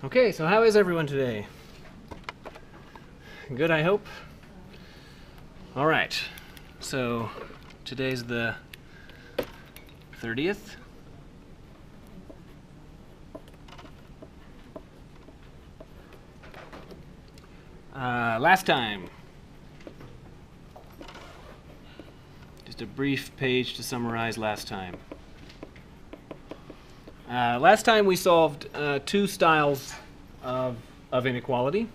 Okay, so how is everyone today? Good, I hope. All right, so today's the 30th. Last time, just a brief page to summarize last time. Last time we solved two styles of inequality.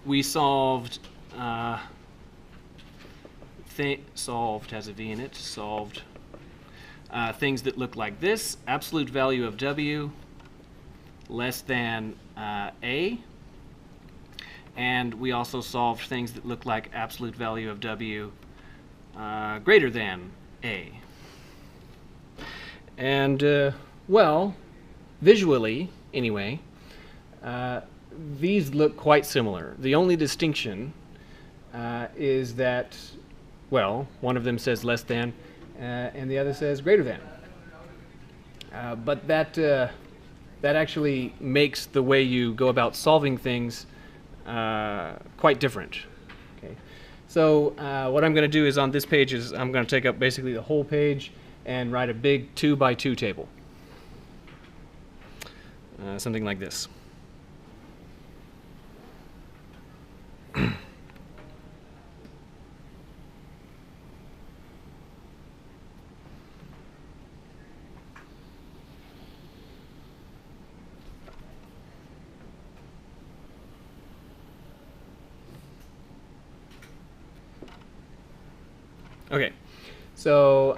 We solved, solved has a V in it, solved things that look like this: absolute value of W less than A. And we also solved things that look like absolute value of W greater than A. And, well, visually, anyway, these look quite similar. The only distinction is that, well, one of them says less than, and the other says greater than. But that actually makes the way you go about solving things quite different. Okay. So what I'm going to do is on this page is I'm going to take up basically the whole page and write a big 2x2 table. Something like this. Okay, so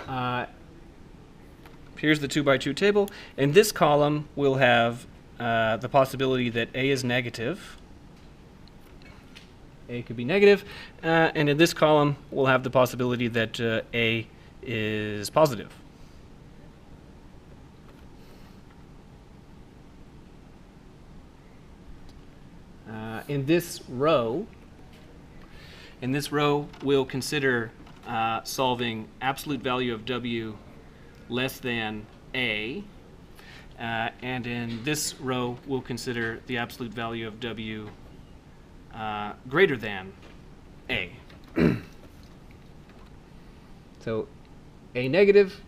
here's the 2x2 table. In this column, we'll have the possibility that A is negative. A could be negative. And in this column, we'll have the possibility that A is positive. In this row, we'll consider solving absolute value of W less than A. And in this row, we'll consider the absolute value of W greater than A. So A negative,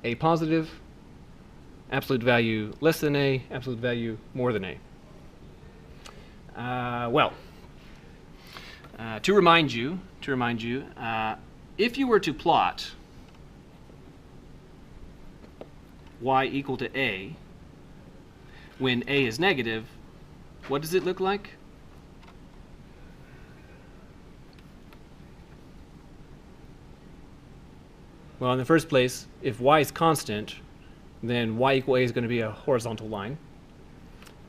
A positive, absolute value less than A, absolute value more than A. To remind you, if you were to plot y equal to A when A is negative, what does it look like? Well, in the first place, if y is constant, then y equal A is going to be a horizontal line.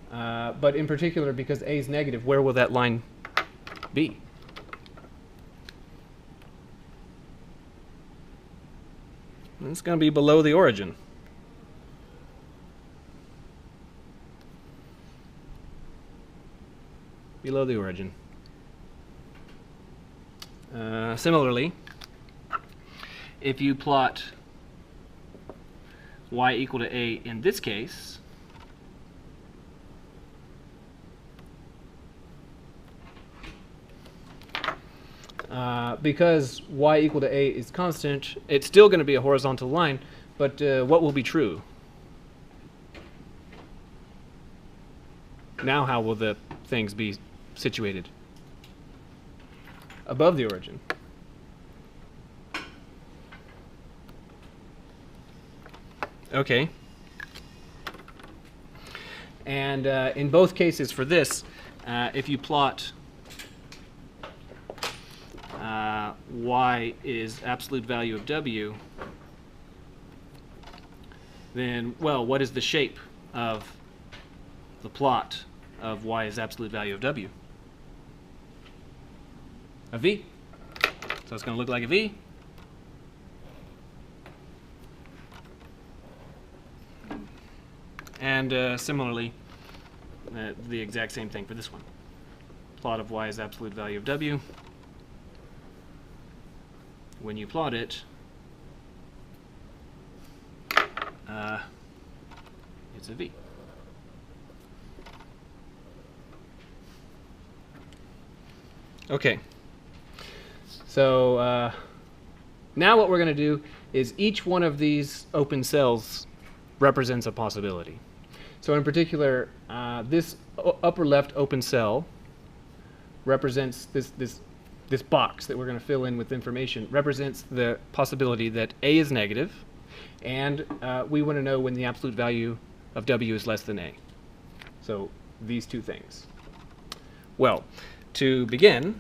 But in particular, because A is negative, where will that line be? It's going to be below the origin. Below the origin. Similarly, if you plot y equal to A in this case, because y equal to A is constant, it's still going to be a horizontal line, but what will be true? Now how will the things be situated? Above the origin. Okay. And in both cases for this, if you plot y is absolute value of W, then, well, what is the shape of the plot of y is absolute value of W? A V. So it's going to look like a V. And similarly, the exact same thing for this one. Plot of y is absolute value of W. When you plot it, it's a V. Okay. So now what we're going to do is each one of these open cells represents a possibility. So in particular, this upper left open cell represents this box that we're going to fill in with information, represents the possibility that A is negative, and we want to know when the absolute value of W is less than A. So these two things. Well, to begin,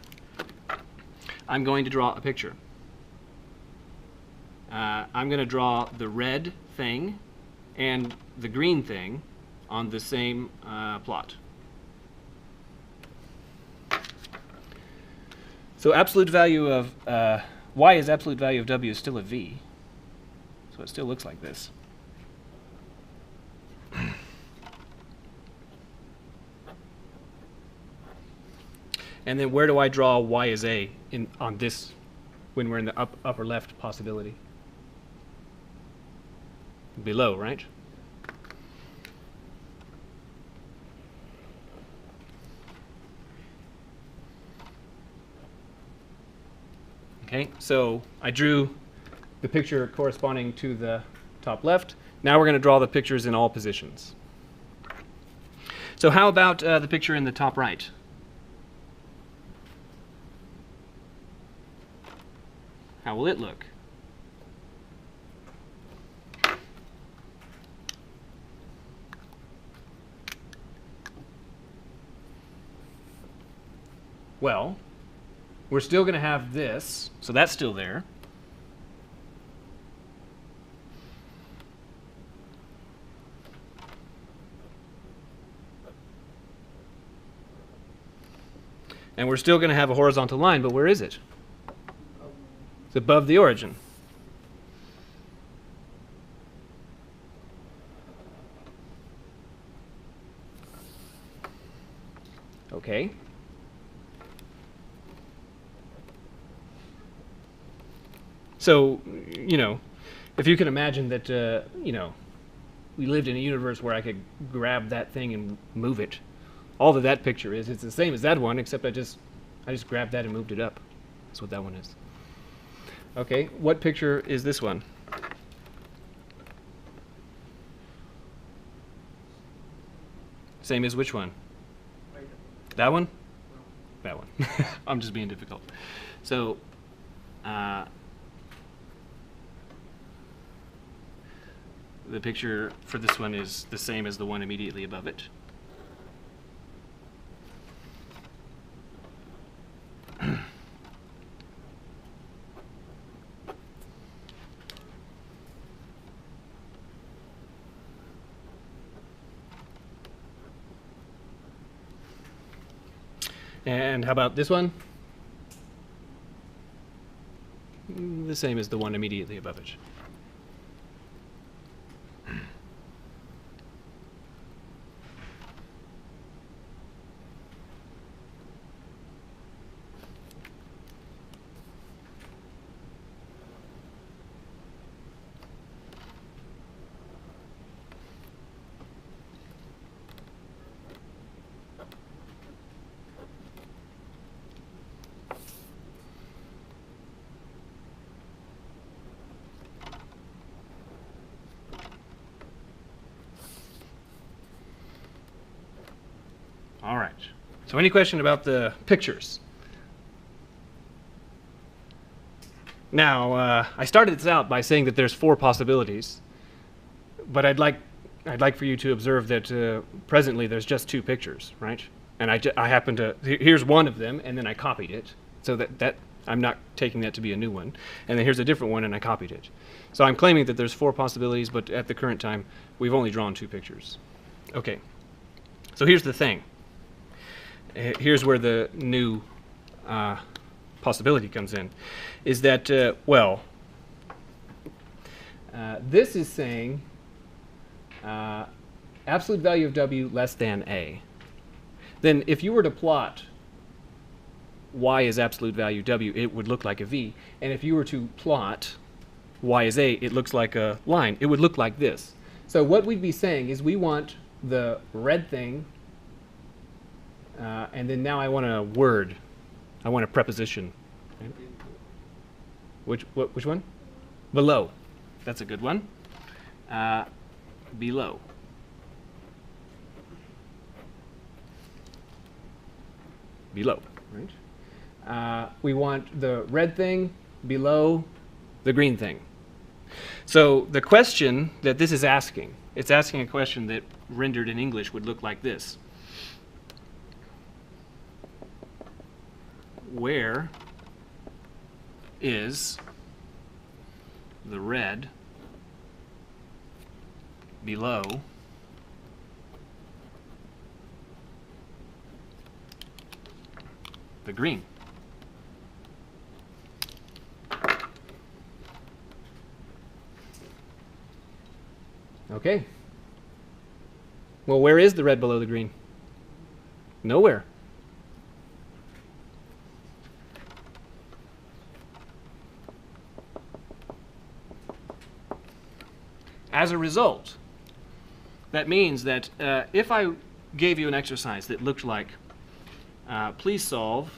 I'm going to draw a picture. I'm going to draw the red thing and the green thing on the same plot. So absolute value of y is absolute value of w is still a v. So it still looks like this. And then where do I draw y is a on this when we're in the upper left possibility? Below, right? Okay, so I drew the picture corresponding to the top left. Now we're going to draw the pictures in all positions. So how about the picture in the top right? How will it look? Well, we're still going to have this, so that's still there. And we're still going to have a horizontal line, but where is it? It's above the origin. Okay. So, you know, if you can imagine that, you know, we lived in a universe where I could grab that thing and move it. All that picture is, it's the same as that one, except I just grabbed that and moved it up. That's what that one is. Okay, what picture is this one? Same as which one? That one? That one. I'm just being difficult. So, the picture for this one is the same as the one immediately above it. And how about this one? The same as the one immediately above it. All right. So any question about the pictures? Now, I started this out by saying that there's 4 possibilities, but I'd like for you to observe that presently there's just 2 pictures, right? And I happen to, here's one of them, and then I copied it, so that I'm not taking that to be a new one. And then here's a different one, and I copied it. So I'm claiming that there's 4 possibilities, but at the current time, we've only drawn 2 pictures. Okay. So here's the thing. Here's where the new possibility comes in, is that, well, this is saying absolute value of w less than a. Then if you were to plot y is absolute value w, it would look like a v. And if you were to plot y is a, it looks like a line. It would look like this. So what we'd be saying is we want the red thing, and then now I want a word. I want a preposition. Which one? Below. That's a good one. Below. Below, right? We want the red thing below the green thing. So the question that this is asking, it's asking a question that rendered in English would look like this. Where is the red below the green? Okay. Well, where is the red below the green? Nowhere. As a result, that means that if I gave you an exercise that looked like, please solve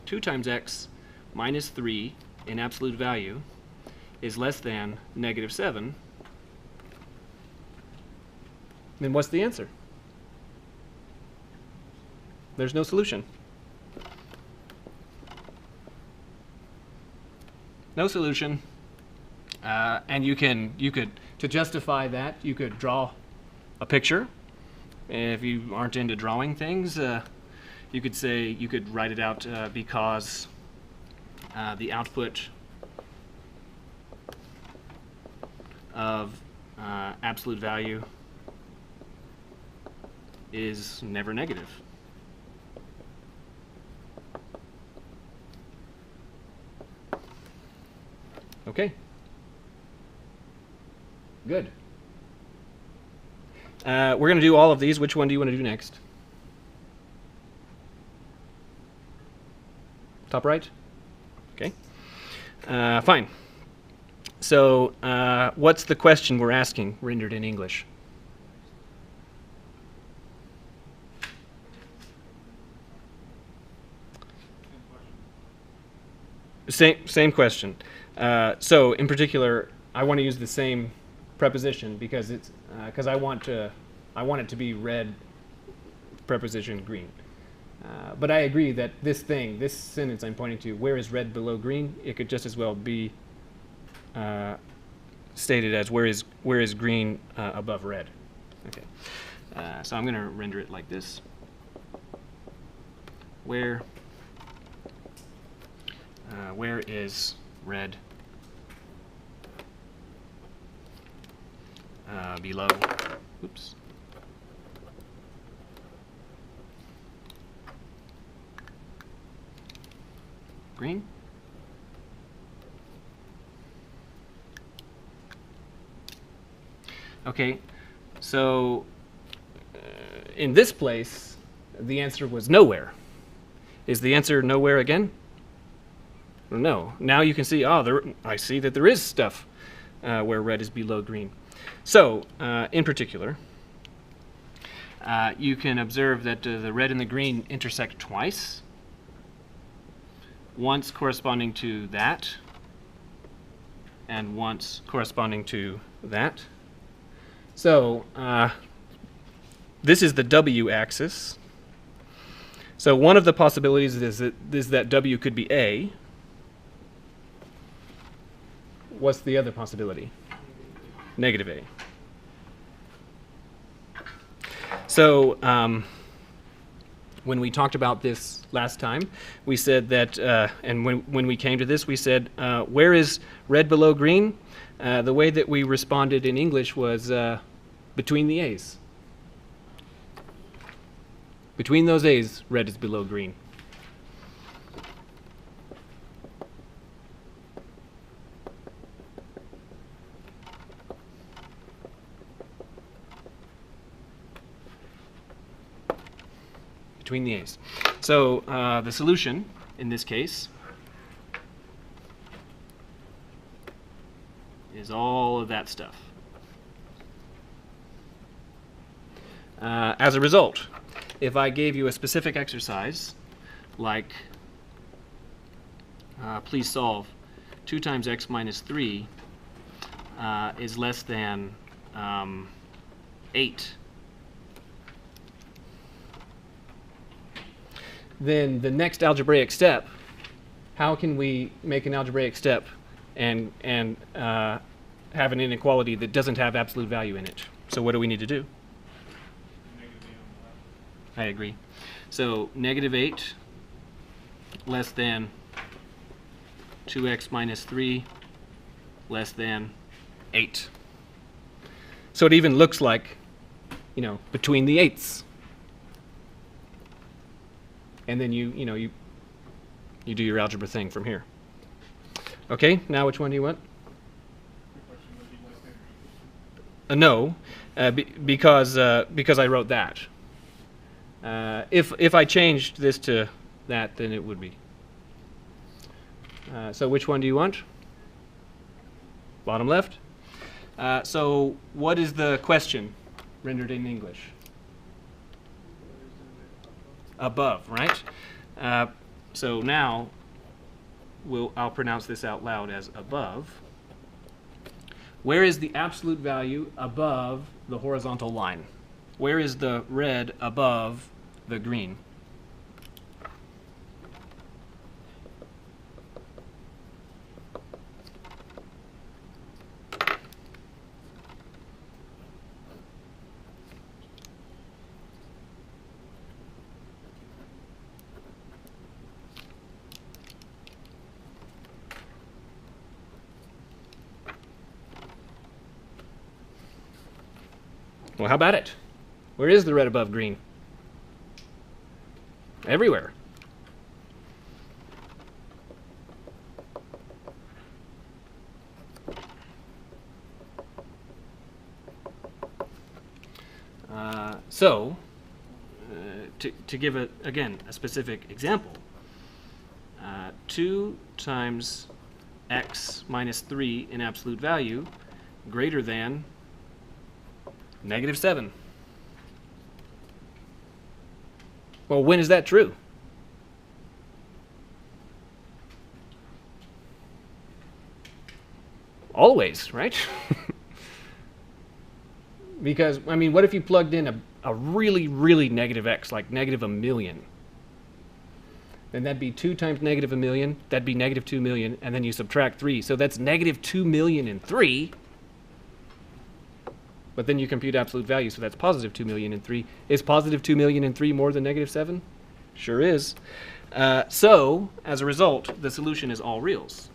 2 times x minus 3 in absolute value is less than -7, then what's the answer? There's no solution. No solution. And you could, to justify that, you could draw a picture. If you aren't into drawing things, you could write it out because the output of absolute value is never negative. Okay. Good. We're going to do all of these. Which one do you want to do next? Top right? Okay. Fine. So what's the question we're asking rendered in English? Same question. So in particular, I want to use the same preposition because I want it to be red preposition green. But I agree that this sentence I'm pointing to, where is red below green, it could just as well be stated as where is green above red. Okay. So I'm going to render it like this. Where is red below, oops, green? Okay, so in this place, the answer was nowhere. Is the answer nowhere again? No. Now you can see, I see that there is stuff where red is below green. So, in particular, you can observe that the red and the green intersect twice, once corresponding to that, and once corresponding to that. So, this is the w-axis. So one of the possibilities is that w could be a. What's the other possibility? Negative a. So when we talked about this last time, we said that, and when we came to this, we said, where is red below green? The way that we responded in English was between the a's. Between those a's, red is below green. Between the a's. So the solution in this case is all of that stuff. As a result, if I gave you a specific exercise, like please solve. 2 times x minus 3 is less than 8. Then the next algebraic step, how can we make an algebraic step and have an inequality that doesn't have absolute value in it? So what do we need to do? I agree. So negative 8 less than 2x minus 3 less than 8. So it even looks like, you know, between the eighths. And then you do your algebra thing from here. Okay, now which one do you want? No, because I wrote that. If I changed this to that, then it would be. So which one do you want? Bottom left. So what is the question rendered in English? Above, right? So now I'll pronounce this out loud as above. Where is the absolute value above the horizontal line? Where is the red above the green? Well, how about it? Where is the red above green? Everywhere. To give again a specific example, 2 times x minus 3 in absolute value greater than negative 7. Well, when is that true? Always, right? Because, I mean, what if you plugged in a really, really negative x, like negative 1,000,000? Then that'd be 2 times negative 1,000,000, that'd be negative 2,000,000, and then you subtract 3. So that's negative 2,000,003. But then you compute absolute value, so that's positive 2,000,003. Is positive 2,000,003 more than negative 7? Sure is. So, as a result, the solution is all reals.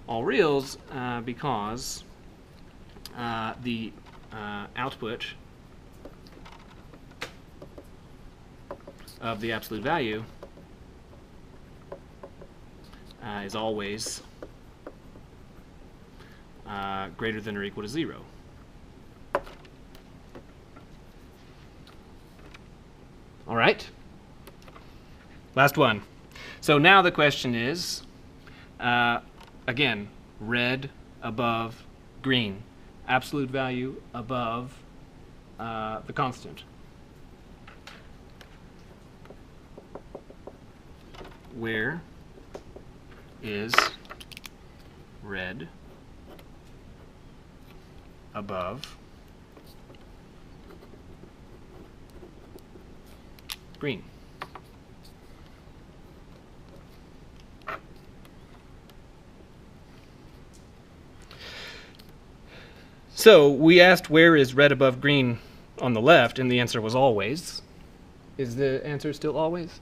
All reals because the output of the absolute value is always greater than or equal to 0. All right. Last one. So now the question is, again, red above green. Absolute value above the constant. Where is red above green? So we asked where is red above green on the left, and the answer was always. Is the answer still always?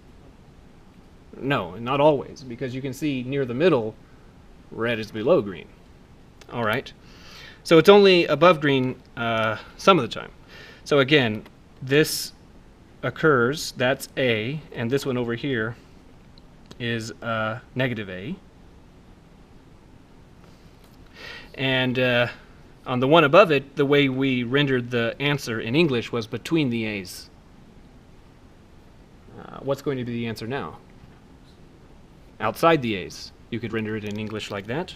No, not always, because you can see near the middle, red is below green. All right. So it's only above green some of the time. So again, this occurs, that's A, and this one over here is negative A. And on the one above it, the way we rendered the answer in English was between the A's. What's going to be the answer now? Outside the A's. You could render it in English like that.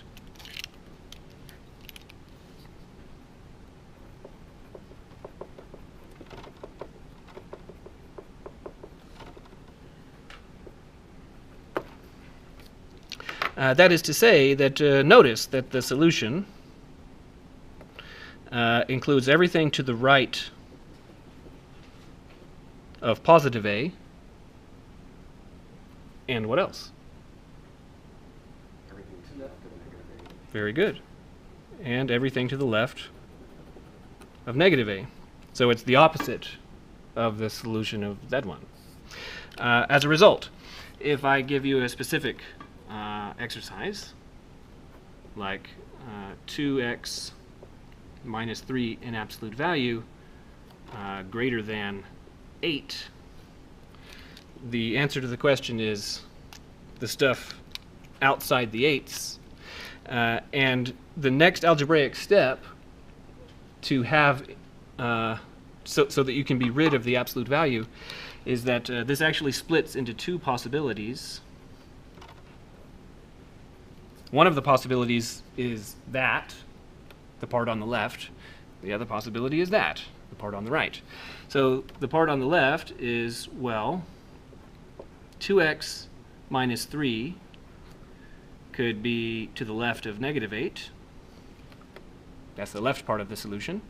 That is to say that notice that the solution includes everything to the right of positive A, and what else? Everything to the left of negative A. Very good. And everything to the left of negative A. So it's the opposite of the solution of Z1. As a result, if I give you a specific exercise, like 2x minus 3 in absolute value greater than 8, the answer to the question is the stuff outside the 8s. And the next algebraic step to have, so that you can be rid of the absolute value, is that this actually splits into two possibilities. One of the possibilities is that, the part on the left. The other possibility is that, the part on the right. So the part on the left is, well, 2x minus 3 could be to the left of negative 8. That's the left part of the solution.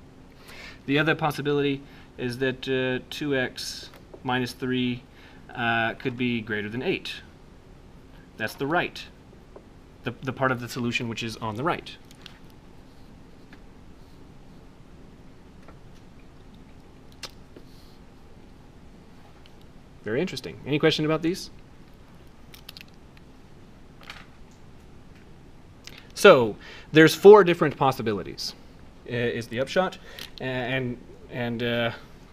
The other possibility is that 2x minus 3 could be greater than 8. That's the right, the part of the solution which is on the right. Very interesting. Any question about these? So there's 4 different possibilities, is the upshot. And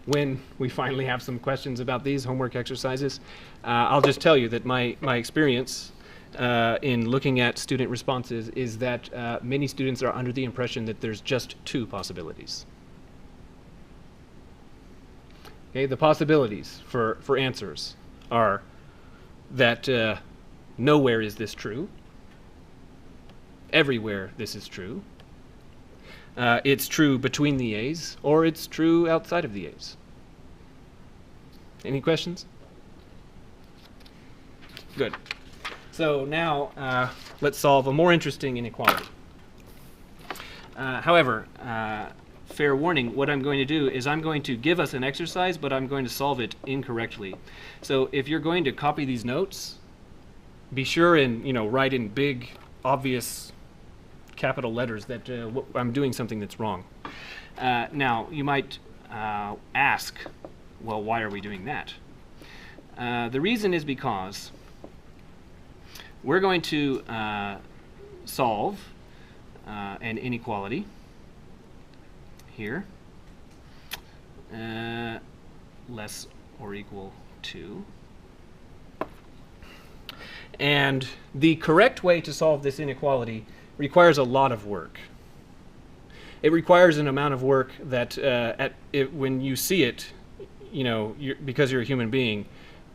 when we finally have some questions about these homework exercises, I'll just tell you that my experience in looking at student responses is that many students are under the impression that there's just 2 possibilities. Okay, the possibilities for answers are that nowhere is this true, everywhere this is true, it's true between the A's, or it's true outside of the A's. Any questions? Good. So now let's solve a more interesting inequality. However, fair warning, what I'm going to do is I'm going to give us an exercise, but I'm going to solve it incorrectly. So if you're going to copy these notes, be sure and write in big, obvious capital letters that I'm doing something that's wrong. Now, you might ask, well, why are we doing that? The reason is because we're going to solve an inequality here, less or equal to. And the correct way to solve this inequality requires a lot of work. It requires an amount of work that when you see it, because you're a human being,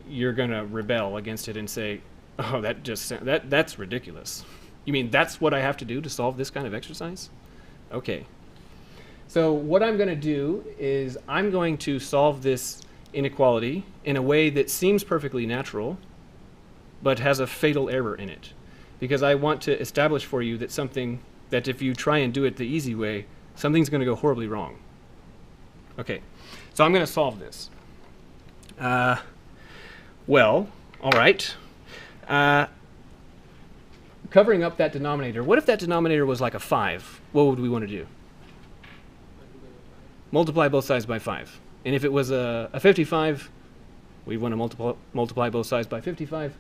you're going to rebel against it and say, oh, that's ridiculous. You mean that's what I have to do to solve this kind of exercise? Okay. So what I'm going to do is I'm going to solve this inequality in a way that seems perfectly natural, but has a fatal error in it. Because I want to establish for you that if you try and do it the easy way, something's going to go horribly wrong. Okay, so I'm going to solve this. Well, all right. Covering up that denominator, what if that denominator was like a 5? What would we want to do? Multiply both sides by 5. And if it was a 55, we want to multiply both sides by 55.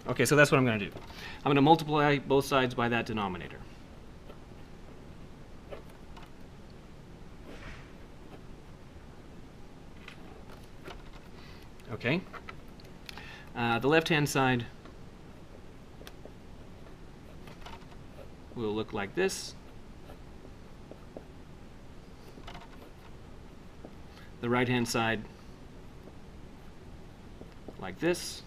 Okay, so that's what I'm going to do. I'm going to multiply both sides by that denominator. Okay. The left-hand side will look like this. The right-hand side like this.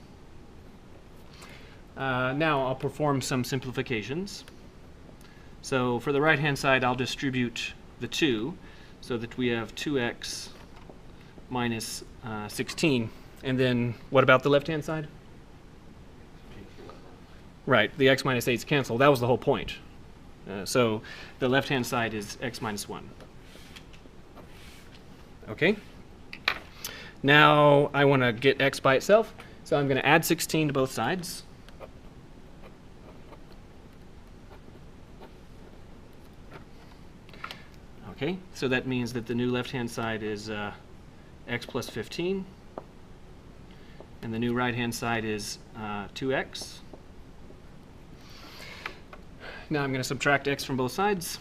Now I'll perform some simplifications. So for the right-hand side, I'll distribute the 2 so that we have 2x minus 16. And then what about the left-hand side? Right, the x minus 8's cancel. That was the whole point. So the left-hand side is x minus 1. Okay? Now I want to get x by itself, so I'm going to add 16 to both sides. Okay, so that means that the new left-hand side is x plus 15, and the new right-hand side is 2x. Now I'm going to subtract x from both sides.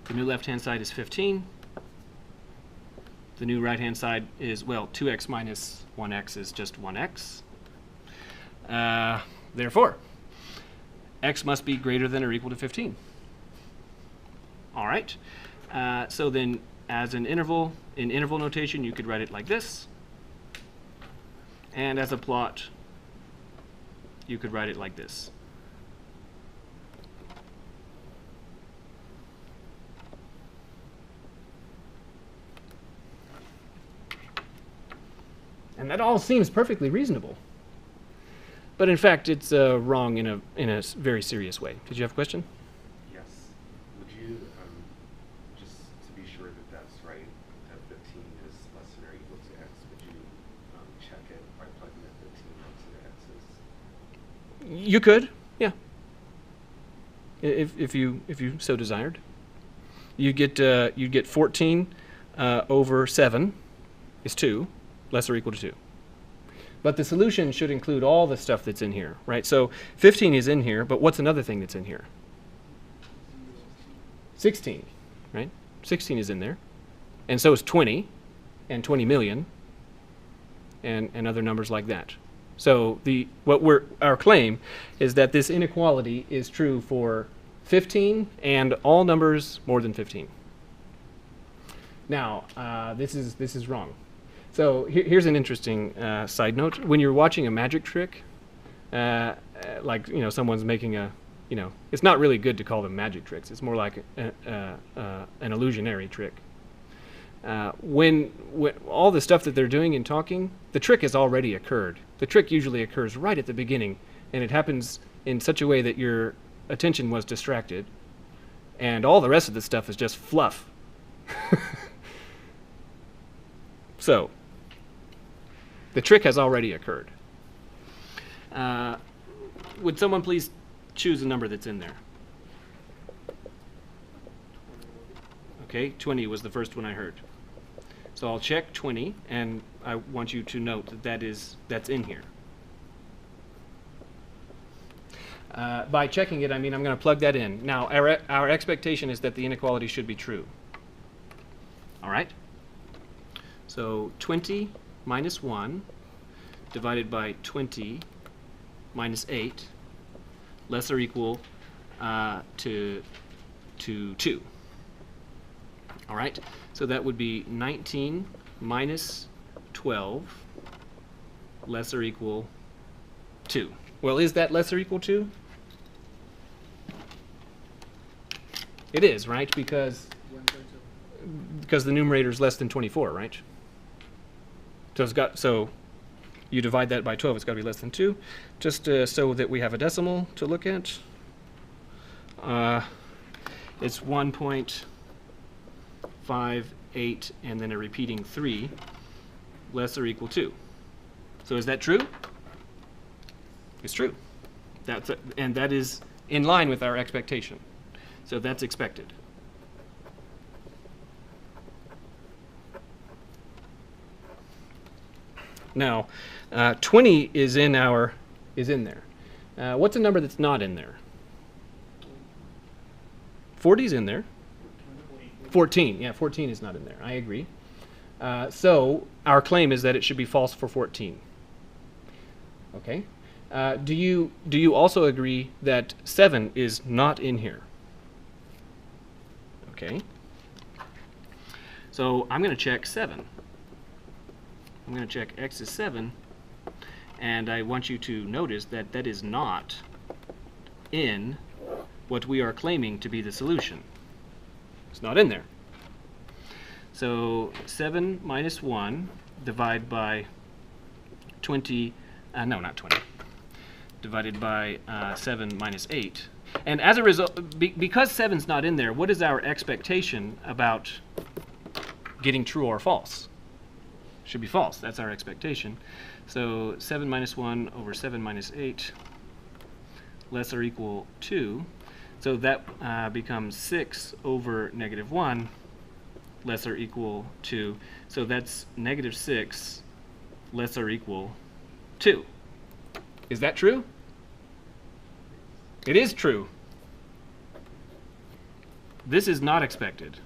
The new left-hand side is 15. The new right-hand side is, well, 2x minus 1x is just 1x. Therefore, x must be greater than or equal to 15. All right. So then, as an interval, in interval notation, you could write it like this. And as a plot, you could write it like this. And that all seems perfectly reasonable. But in fact, it's wrong in a very serious way. Did you have a question? Yes. Would you, just to be sure that that's right, that 15 is less than or equal to x, would you check it by plugging that 15 into the x's? You could, yeah. If you so desired, you get 14 over 7 is 2, less or equal to 2. But the solution should include all the stuff that's in here, right? So 15 is in here, but what's another thing that's in here? 16, right? 16 is in there. And so is 20, and 20 million, and other numbers like that. So our claim is that this inequality is true for 15 and all numbers more than 15. Now, this is wrong. So here's an interesting side note. When you're watching a magic trick, like someone's making a, it's not really good to call them magic tricks. It's more like an illusionary trick. When all the stuff that they're doing and talking, the trick has already occurred. The trick usually occurs right at the beginning, and it happens in such a way that your attention was distracted, and all the rest of the stuff is just fluff. So, the trick has already occurred. Would someone please choose a number that's in there? Okay, 20 was the first one I heard. So I'll check 20, and I want you to note that that's in here. By checking it, I mean I'm going to plug that in. Now, our expectation is that the inequality should be true. All right? So 20 minus 1 divided by 20 minus 8 less or equal to 2. All right? So that would be 19 minus 12 less or equal 2. Well, is that less or equal to? It is, right? Because the numerator is less than 24, right? So you divide that by 12, it's got to be less than 2. Just so that we have a decimal to look at. It's 1.58 and then a repeating 3 less or equal 2. So is that true? It's true. And that is in line with our expectation. So that's expected. Now, 20 is in there. What's a number that's not in there? 40 is in there. 14, yeah, 14 is not in there. I agree. So our claim is that it should be false for 14. Okay. Do you also agree that 7 is not in here? Okay. So I'm going to check 7. I'm going to check x is 7, and I want you to notice that that is not in what we are claiming to be the solution. It's not in there. So 7 minus 1 divided by 20, no, not 20, divided by 7 minus 8. And as a result, because 7's not in there, what is our expectation about getting true or false? Should be false. That's our expectation. So 7 minus 1 over 7 minus 8 less or equal 2. So that becomes 6 over negative 1 less or equal 2. So that's negative 6 less or equal 2. Is that true? It is true. This is not expected.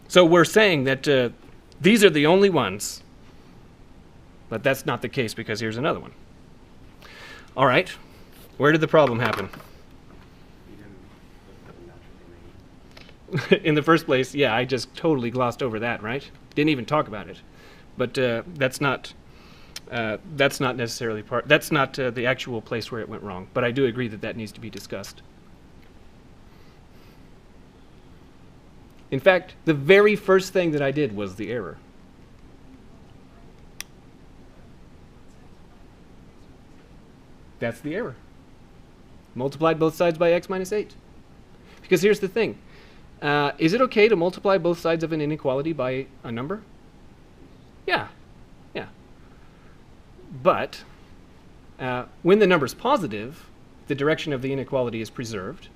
So we're saying that these are the only ones, but that's not the case because here's another one. All right, where did the problem happen? You didn't look at the natural domain. In the first place, yeah, I just totally glossed over that, right? Didn't even talk about it. But that's not necessarily part. That's not the actual place where it went wrong. But I do agree that that needs to be discussed. In fact, the very first thing that I did was the error. That's the error. Multiplied both sides by x minus 8. Because here's the thing. Is it okay to multiply both sides of an inequality by a number? Yeah. Yeah. But when the number is positive, the direction of the inequality is preserved.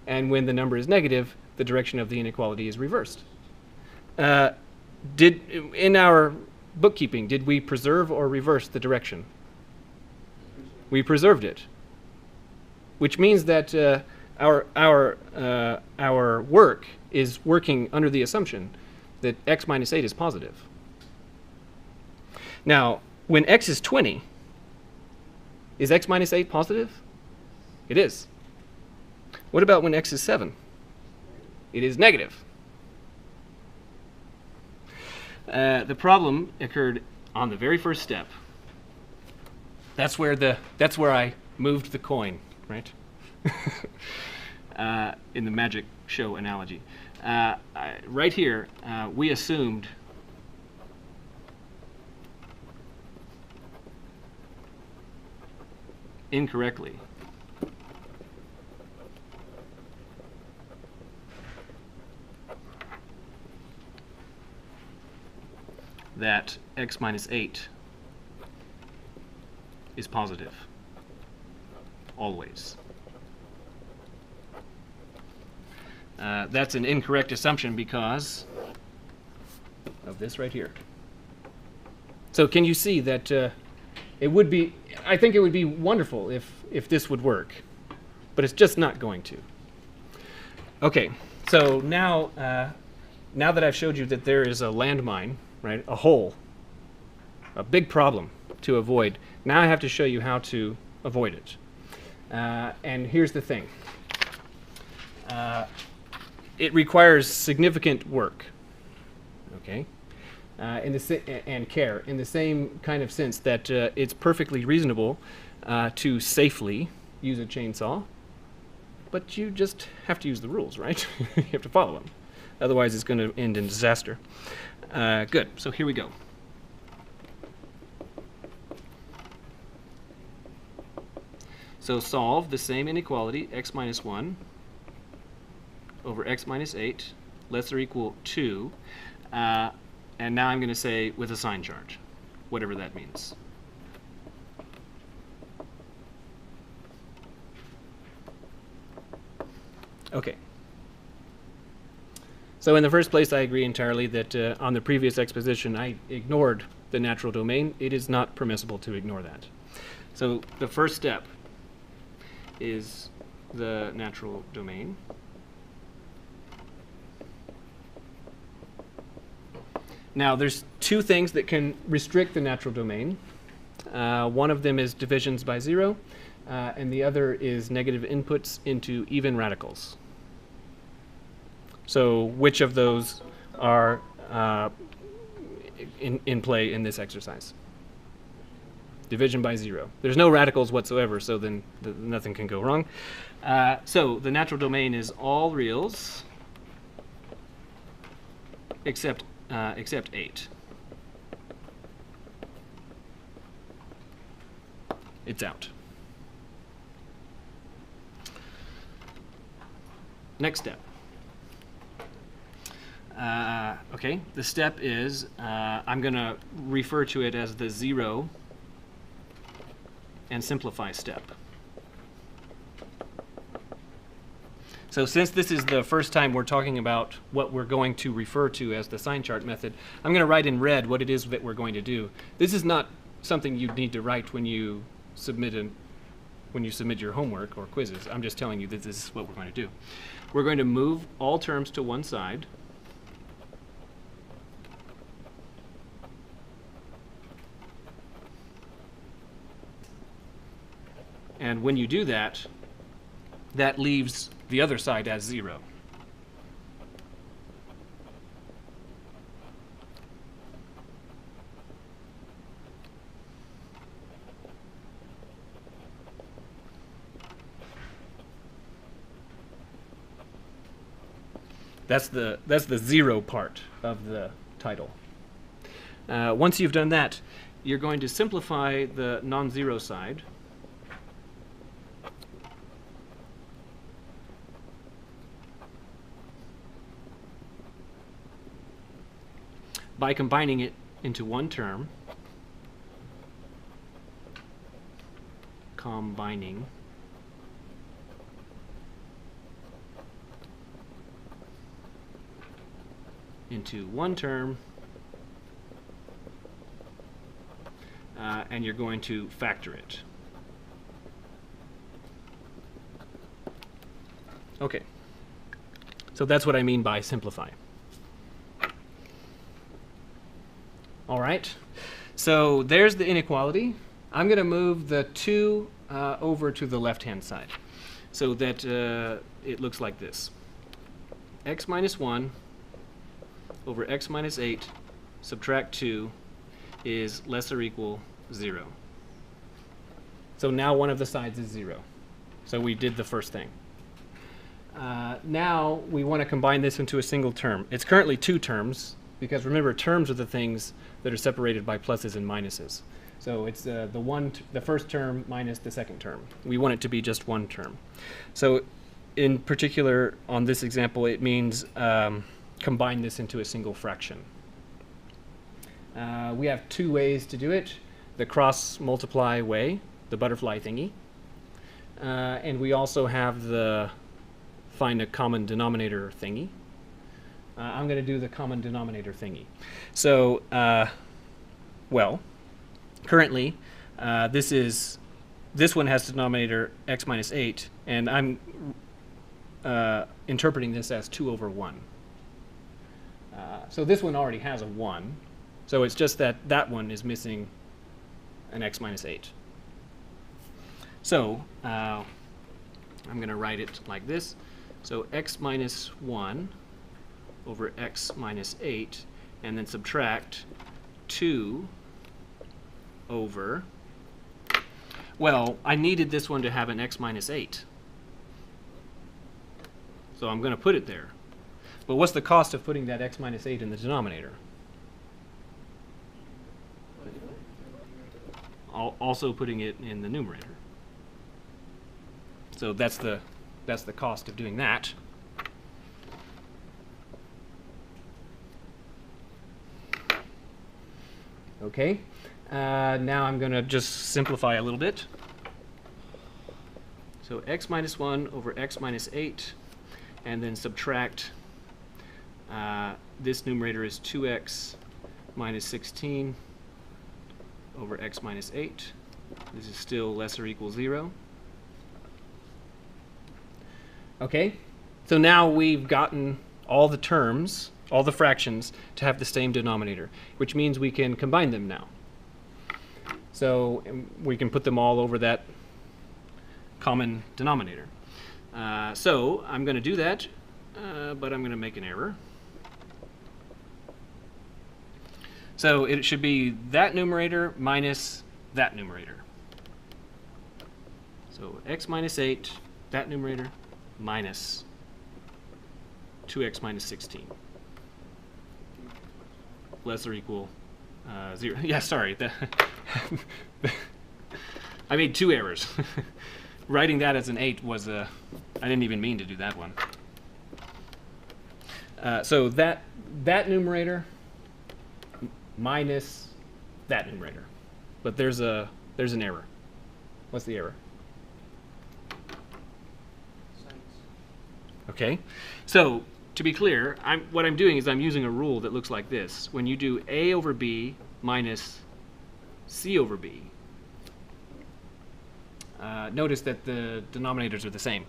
And when the number is negative, the direction of the inequality is reversed. In our bookkeeping, did we preserve or reverse the direction? We preserved it, which means that our work is working under the assumption that x minus 8 is positive. Now, when x is 20, is x minus 8 positive? It is. What about when x is 7? It is negative. The problem occurred on the very first step. That's where I moved the coin, right? In the magic show analogy. Right here, we assumed incorrectly that x minus 8 is positive, always. That's an incorrect assumption because of this right here. So can you see that it would be, I think it would be wonderful if this would work, but it's just not going to. Okay, so now that I've showed you that there is a landmine, right, a hole, a big problem to avoid, now I have to show you how to avoid it. And here's the thing. It requires significant work, okay, and care, in the same kind of sense that it's perfectly reasonable to safely use a chainsaw, but you just have to use the rules, right? You have to follow them. Otherwise, it's going to end in disaster. Good. So here we go. So solve the same inequality, x minus 1 over x minus 8, less or equal 2. And now I'm going to say with a sign charge, whatever that means. Okay. So in the first place, I agree entirely that on the previous exposition, I ignored the natural domain. It is not permissible to ignore that. So the first step is the natural domain. Now, there's two things that can restrict the natural domain. One of them is divisions by 0, and the other is negative inputs into even radicals. So which of those are in play in this exercise? Division by 0. There's no radicals whatsoever, so then nothing can go wrong. So the natural domain is all reals except 8. It's out. Next step. Okay, the step is I'm going to refer to it as the 0 and simplify step. So since this is the first time we're talking about what we're going to refer to as the sign chart method, I'm going to write in red what it is that we're going to do. This is not something you need to write when you submit your homework or quizzes. I'm just telling you that this is what we're going to do. We're going to move all terms to one side. And when you do that, that leaves the other side as 0. That's the 0 part of the title. Once you've done that, you're going to simplify the non-zero side. By combining it into one term. Combining. Into one term, and you're going to factor it. Okay, so that's what I mean by simplify. All right, so there's the inequality. I'm going to move the 2 over to the left-hand side so that it looks like this. X minus 1 over x minus 8 subtract 2 is less or equal 0. So now one of the sides is 0. So we did the first thing. Now we want to combine this into a single term. It's currently 2 terms, because remember, terms are the things that are separated by pluses and minuses. So it's the first term minus the second term. We want it to be just one term. So in particular, on this example, it means combine this into a single fraction. We have 2 ways to do it. The cross multiply way, the butterfly thingy. And we also have the find a common denominator thingy. I'm going to do the common denominator thingy. So, well, currently, this one has denominator x minus 8, and I'm interpreting this as 2 over 1. So this one already has a 1, so it's just that that one is missing an x minus 8. So I'm going to write it like this. So x minus 1 over x minus 8, and then subtract 2 over, well, I needed this one to have an x minus 8. So I'm going to put it there. But what's the cost of putting that x minus 8 in the denominator? Also putting it in the numerator. So that's the cost of doing that. Okay, now I'm going to just simplify a little bit. So x minus 1 over x minus 8, and then subtract, this numerator is 2x minus 16 over x minus 8. This is still less or equal 0. Okay, so now we've gotten all the terms, all the fractions, to have the same denominator, which means we can combine them now. So we can put them all over that common denominator. So I'm going to do that, but I'm going to make an error. So it should be that numerator minus that numerator. So x minus 8, that numerator, minus 2x minus 16. Less or equal 0. Yeah, sorry. I made 2 errors. Writing that as an 8 was I didn't even mean to do that one. So that numerator minus that numerator. But there's an error. What's the error? Okay. So to be clear, what I'm doing is I'm using a rule that looks like this. When you do a over b minus c over b, notice that the denominators are the same.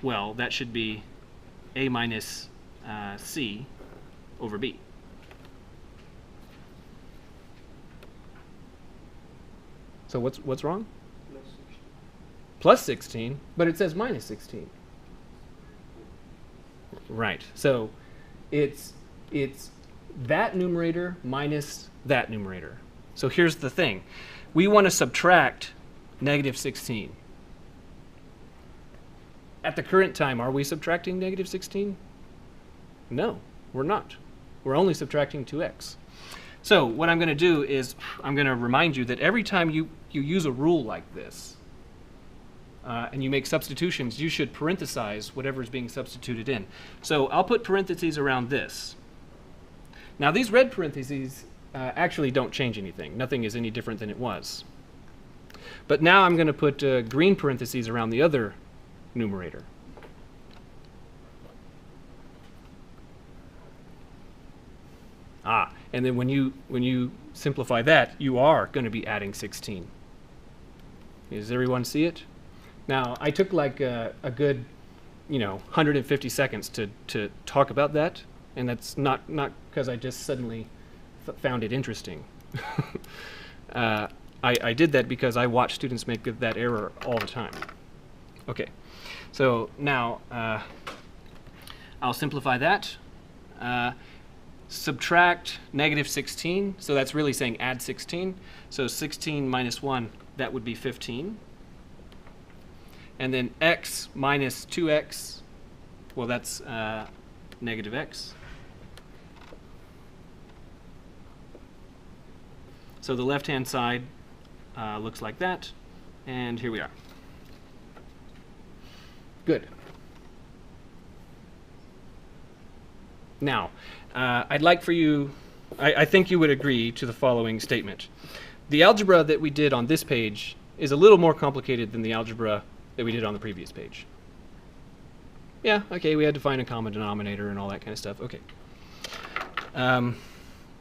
Well, that should be a minus c over b. So what's wrong? Plus 16, but it says minus 16. Right. So it's that numerator minus that numerator. So here's the thing. We want to subtract negative 16. At the current time, are we subtracting negative 16? No, we're not. We're only subtracting 2x. So what I'm going to do is I'm going to remind you that every time you use a rule like this, and you make substitutions, you should parenthesize whatever is being substituted in. So I'll put parentheses around this. Now these red parentheses actually don't change anything. Nothing is any different than it was. But now I'm going to put green parentheses around the other numerator. And then when you simplify that, you are going to be adding 16. Does everyone see it? Now, I took like a good, 150 seconds to talk about that, and that's not because I just suddenly found it interesting. I did that because I watch students make that error all the time. Okay, so now I'll simplify that. Subtract negative 16, so that's really saying add 16. So 16 minus 1, that would be 15. And then x minus 2x, well, that's negative x. So the left-hand side looks like that, and here we are. Good. Now, I'd like for you, I think you would agree to the following statement. The algebra that we did on this page is a little more complicated than the algebra that we did on the previous page. Yeah, okay, we had to find a common denominator and all that kind of stuff. Okay.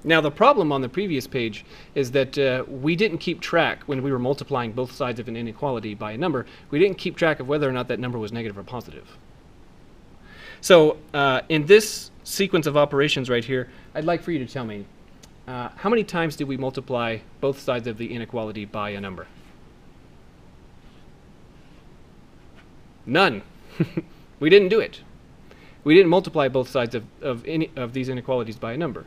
Now the problem on the previous page is that we didn't keep track when we were multiplying both sides of an inequality by a number. We didn't keep track of whether or not that number was negative or positive. So in this sequence of operations right here, I'd like for you to tell me how many times did we multiply both sides of the inequality by a number? None. We didn't do it. We didn't multiply both sides of any of these inequalities by a number.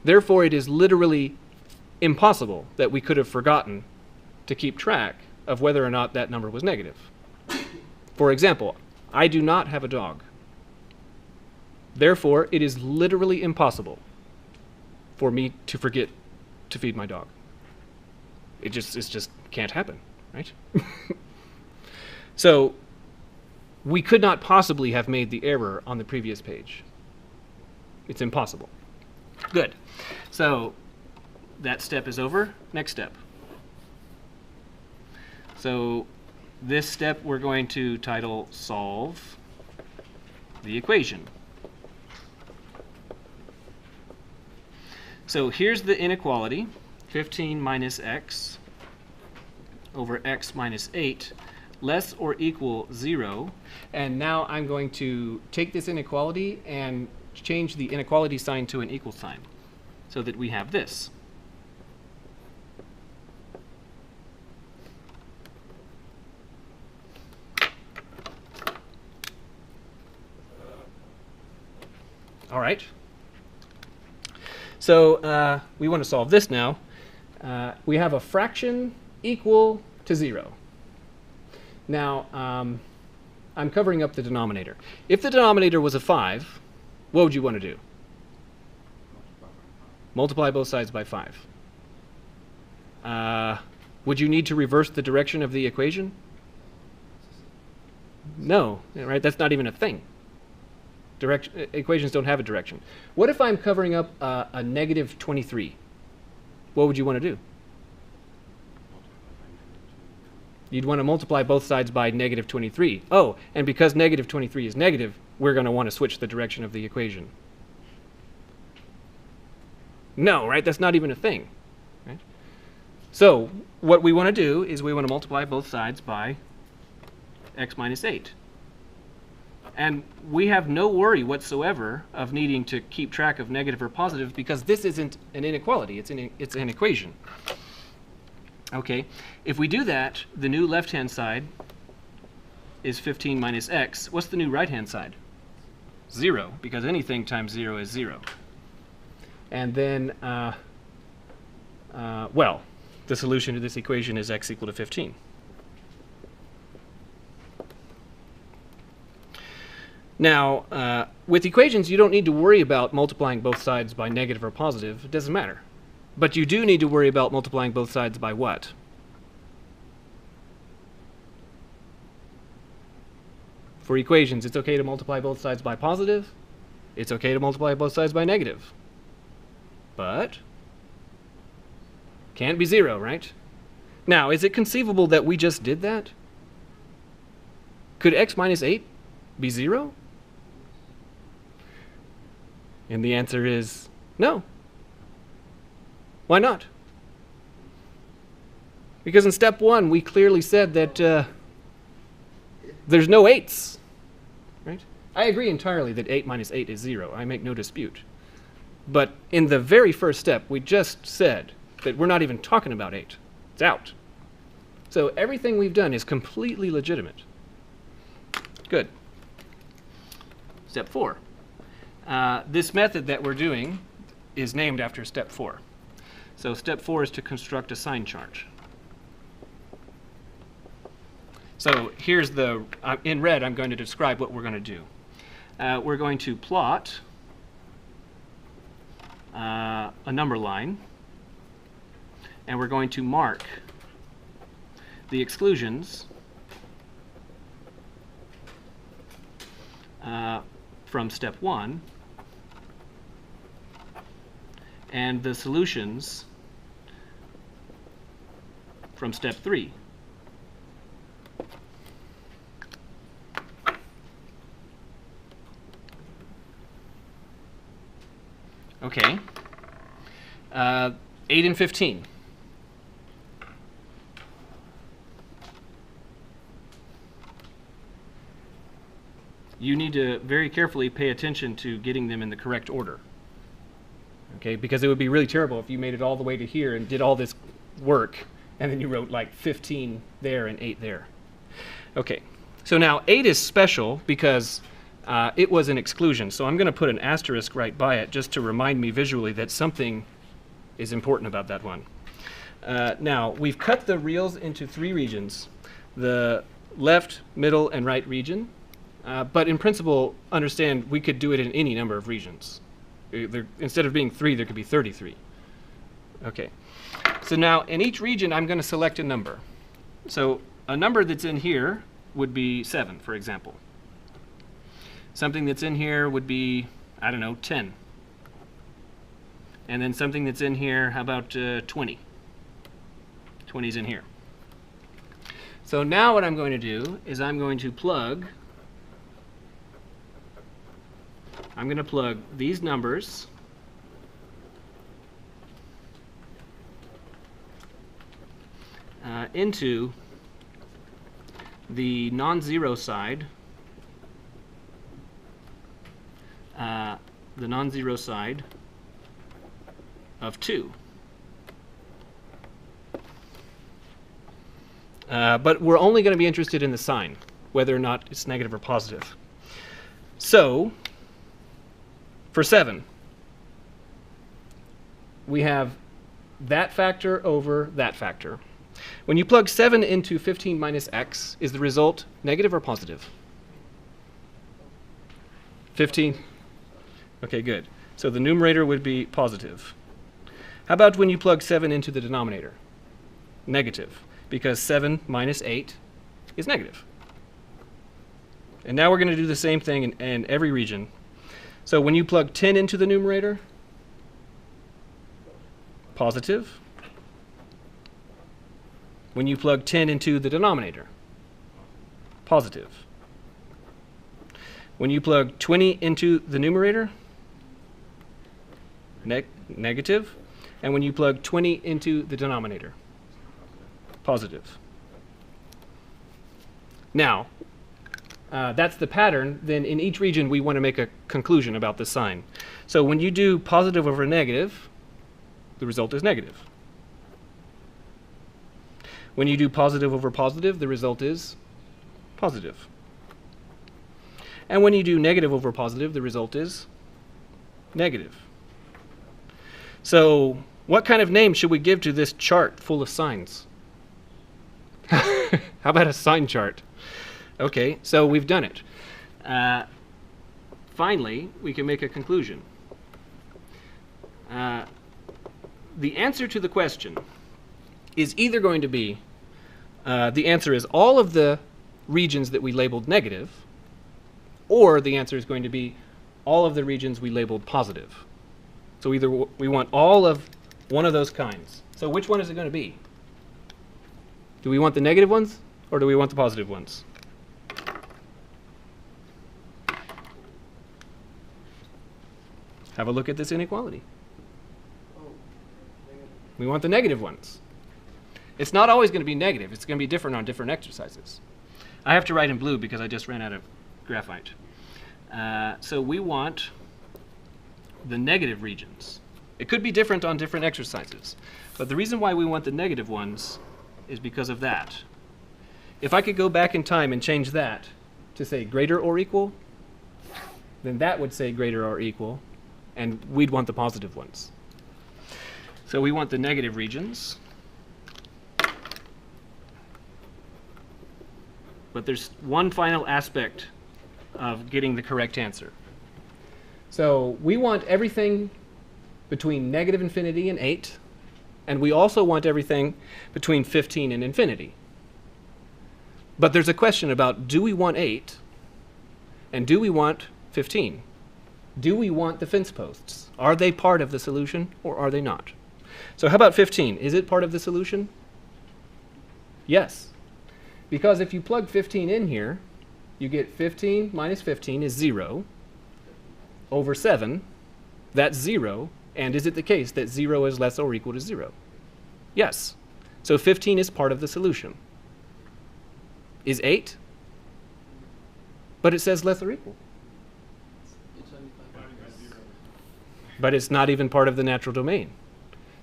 Therefore, it is literally impossible that we could have forgotten to keep track of whether or not that number was negative. For example, I do not have a dog. Therefore, it is literally impossible for me to forget to feed my dog. It just can't happen, right? So we could not possibly have made the error on the previous page. It's impossible. Good. So that step is over. Next step. So this step we're going to title Solve the Equation. So here's the inequality, 15 minus x over x minus 8, less or equal 0. And now I'm going to take this inequality and change the inequality sign to an equal sign so that we have this. All right. So we want to solve this now. we have a fraction equal to 0. Now, I'm covering up the denominator. If the denominator was a 5, what would you want to do? Multiply both sides by 5. Would you need to reverse the direction of the equation? No, right? That's not even a thing. Equations don't have a direction. What if I'm covering up a negative 23? What would you want to do? You'd want to multiply both sides by negative 23. Oh, and because negative 23 is negative, we're going to want to switch the direction of the equation. No, right? That's not even a thing. Right? So what we want to do is we want to multiply both sides by x minus 8. And we have no worry whatsoever of needing to keep track of negative or positive because this isn't an inequality. It's an equation. Okay, if we do that, the new left-hand side is 15 minus x. What's the new right-hand side? 0, because anything times 0 is 0. And then, well, the solution to this equation is x equal to 15. Now, with equations, you don't need to worry about multiplying both sides by negative or positive. It doesn't matter. But you do need to worry about multiplying both sides by what? For equations, it's okay to multiply both sides by positive. It's okay to multiply both sides by negative. But can't be 0, right? Now, is it conceivable that we just did that? Could x minus 8 be 0? And the answer is no. Why not? Because in step 1, we clearly said that there's no 8s. Right? I agree entirely that 8 minus 8 is 0. I make no dispute. But in the very first step, we just said that we're not even talking about 8. It's out. So everything we've done is completely legitimate. Good. Step 4. This method that we're doing is named after step 4. So step 4 is to construct a sine chart. So here's the, in red, I'm going to describe what we're going to do. We're going to plot a number line, and we're going to mark the exclusions from step 1 and the solutions from step 3. Okay. 8 and 15. You need to very carefully pay attention to getting them in the correct order. Okay, because it would be really terrible if you made it all the way to here and did all this work, and then you wrote like 15 there and 8 there. Okay, so now 8 is special because it was an exclusion. So I'm going to put an asterisk right by it just to remind me visually that something is important about that one. Now, we've cut the reals into 3 regions, the left, middle, and right region. But in principle, understand we could do it in any number of regions. Instead of being 3, there could be 33. Okay. So now, in each region, I'm going to select a number. So a number that's in here would be 7, for example. Something that's in here would be, I don't know, 10. And then something that's in here, how about 20? 20's in here. So now what I'm going to do is I'm going to plug these numbers into the non-zero side, of 2. But we're only going to be interested in the sign, whether or not it's negative or positive. So for 7, we have that factor over that factor. When you plug 7 into 15 minus x, is the result negative or positive? 15? Okay, good. So the numerator would be positive. How about when you plug 7 into the denominator? Negative, because 7 minus 8 is negative. And now we're going to do the same thing in every region. So when you plug 10 into the numerator, positive. When you plug 10 into the denominator, positive. When you plug 20 into the numerator, negative. And when you plug 20 into the denominator, positive. Now, that's the pattern. Then in each region, we want to make a conclusion about the sign. So when you do positive over negative, the result is negative. When you do positive over positive, the result is positive. And when you do negative over positive, the result is negative. So what kind of name should we give to this chart full of signs? How about a sign chart? Okay, so we've done it. Finally, we can make a conclusion. The answer to the question is either going to be, the answer is all of the regions that we labeled negative, or the answer is going to be all of the regions we labeled positive. So either we want all of one of those kinds. So which one is it going to be? Do we want the negative ones, or do we want the positive ones? Have a look at this inequality. We want the negative ones. It's not always going to be negative. It's going to be different on different exercises. I have to write in blue because I just ran out of graphite. So we want the negative regions. It could be different on different exercises. But the reason why we want the negative ones is because of that. If I could go back in time and change that to say greater or equal, then that would say greater or equal, and we'd want the positive ones. So we want the negative regions. But there's one final aspect of getting the correct answer. So we want everything between negative infinity and 8, and we also want everything between 15 and infinity. But there's a question about, do we want 8, and do we want 15? Do we want the fence posts? Are they part of the solution, or are they not? So how about 15? Is it part of the solution? Yes. Because if you plug 15 in here, you get 15 minus 15 is 0 over 7. That's 0. And is it the case that 0 is less or equal to 0? Yes. So 15 is part of the solution. Is 8? But it says less or equal. But it's not even part of the natural domain.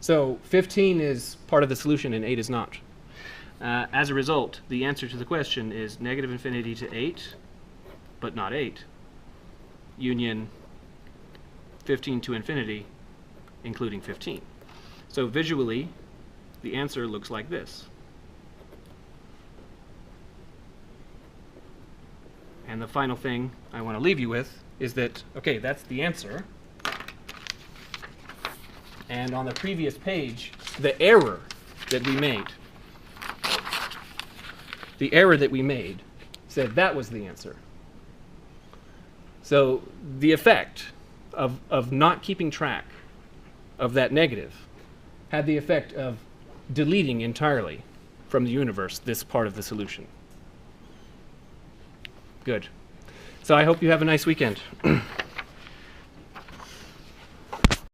So 15 is part of the solution and 8 is not. As a result, the answer to the question is negative infinity to 8, but not 8, union 15 to infinity, including 15. So visually, the answer looks like this. And the final thing I want to leave you with is that, okay, that's the answer. And on the previous page, the error that we made, said that was the answer. So the effect of not keeping track of that negative had the effect of deleting entirely from the universe this part of the solution. Good. So I hope you have a nice weekend.